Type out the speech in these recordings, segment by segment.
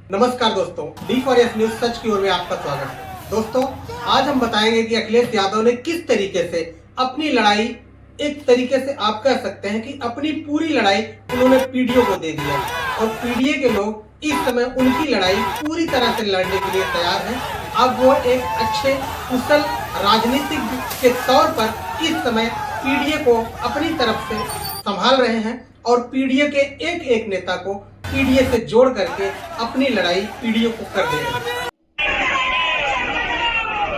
नमस्कार दोस्तों, D4S news सच की ओर में आपका स्वागत है। दोस्तों, आज हम बताएंगे कि अखिलेश यादव ने किस तरीके से अपनी लड़ाई, एक तरीके से आप कह सकते हैं कि अपनी पूरी लड़ाई उन्होंने पीडीओ को दे दिया और पीडीए के लोग इस समय उनकी लड़ाई पूरी तरह से लड़ने के लिए तैयार हैं। अब वो एक अच्छे कुशल राजनीतिक के तौर पर इस समय पीडीए को अपनी तरफ से संभाल रहे हैं और पीडीए के एक एक नेता को पीडीए से जोड़ करके अपनी लड़ाई पीडीए को कर दे रहे हैं।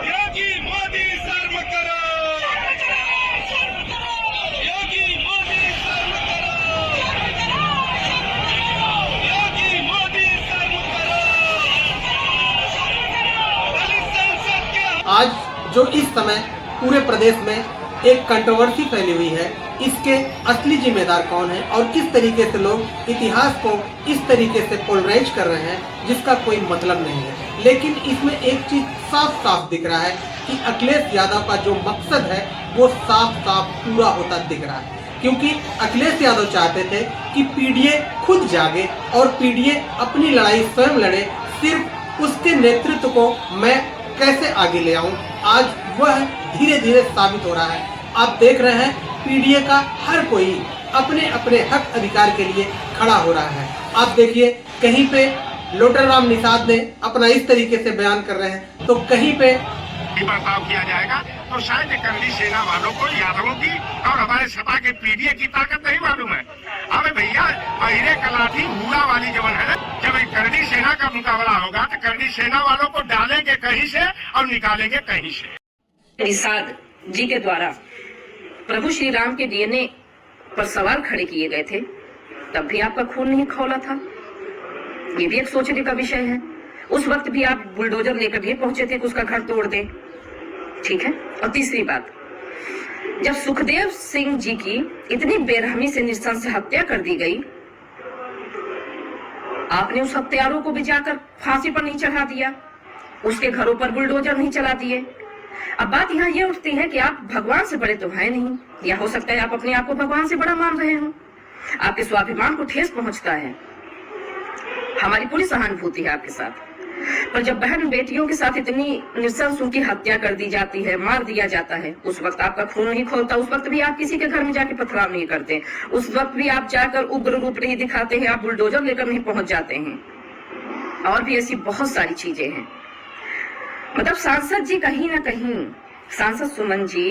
योगी मोदी शर्म करो, योगी मोदी शर्म करो, योगी मोदी शर्म करो। दलित संसद के आज जो इस समय पूरे प्रदेश में एक कंट्रोवर्सी फैली हुई है, इसके असली जिम्मेदार कौन है और किस तरीके से लोग इतिहास को इस तरीके से पोलराइज कर रहे हैं जिसका कोई मतलब नहीं है। लेकिन इसमें एक चीज साफ साफ दिख रहा है कि अखिलेश यादव का जो मकसद है वो साफ साफ पूरा होता दिख रहा है, क्योंकि अखिलेश यादव चाहते थे कि पीडीए खुद जागे और पीडीए अपनी लड़ाई स्वयं लड़े, सिर्फ उसके नेतृत्व को मैं कैसे आगे ले आऊं। आज वह धीरे धीरे साबित हो रहा है। आप देख रहे हैं पीडीए का हर कोई अपने अपने हक अधिकार के लिए खड़ा हो रहा है। आप देखिए, कहीं पे लोटरराम निषाद ने अपना इस तरीके से बयान कर रहे हैं, तो कहीं पे बर्ताव किया जाएगा तो शायद करनी सेना वालों को, यादवों की और हमारे सपा के पीडीए की ताकत नहीं मालूम है। अबे भैया, अहिरे कलाठी हुआ वाली जवन है ना, जब करनी सेना का मुकाबला होगा तो करनी सेना वालों को डालेंगे कहीं से और निकालेंगे कहीं से। निषाद जी के द्वारा प्रभु श्री राम के डीएनए पर सवाल खड़े किए गए थे, तब भी आपका खून नहीं खौला था। ये भी एक सोचने का विषय है। उस वक्त भी आप बुलडोजर लेकर भी पहुंचे थे कि उसका घर तोड़ दे, ठीक है। और तीसरी बात, जब सुखदेव सिंह जी की इतनी बेरहमी से नृशंस हत्या कर दी गई, आपने उस हत्यारों को भी जाकर फांसी पर नहीं चढ़ा दिया, उसके घरों पर बुलडोजर नहीं चला दिए। अब बात यहाँ ये उठती है कि आप भगवान से बड़े तो है नहीं, या हो सकता है आप अपने आप को भगवान से बड़ा मान रहे हो। आपके स्वाभिमान को ठेस पहुंचता है, हमारी पूरी सहानुभूति है आपके साथ। पर जब बहन बेटियों के साथ इतनी नृशंस उनकी हत्या कर दी जाती है, मार दिया जाता है, उस वक्त आपका खून नहीं खोलता। उस वक्त भी आप किसी के घर में जाके पथराव नहीं करते, उस वक्त भी आप जाकर उग्र रूप नहीं दिखाते हैं, आप बुलडोजर लेकर नहीं पहुंच जाते हैं। और भी ऐसी बहुत सारी चीजें हैं। मतलब सांसद जी कहीं ना कहीं, सांसद सुमन जी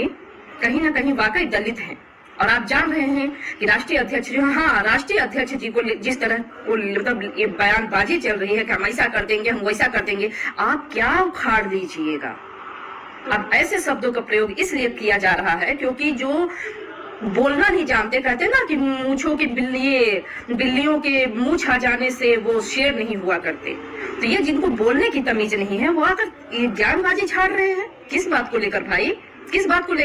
कहीं ना कहीं वाकई दलित हैं। और आप जान रहे हैं कि राष्ट्रीय अध्यक्ष जो, हाँ, राष्ट्रीय अध्यक्ष जी को जिस तरह मतलब ये बयानबाजी चल रही है कि हम ऐसा कर देंगे, हम वैसा कर देंगे, आप क्या उखाड़ लीजिएगा। अब ऐसे शब्दों का प्रयोग इसलिए किया जा रहा है क्योंकि जो बोलना नहीं जानते, कहते हैं ना कि मूंछों की बिल्लियों के मुंह छा जाने से वो शेर नहीं हुआ करते। तो ये जिनको बोलने की तमीज नहीं है वो आकर बयानबाजी छाड़ रहे हैं। किस बात को लेकर भाई, किस बात को लेकर?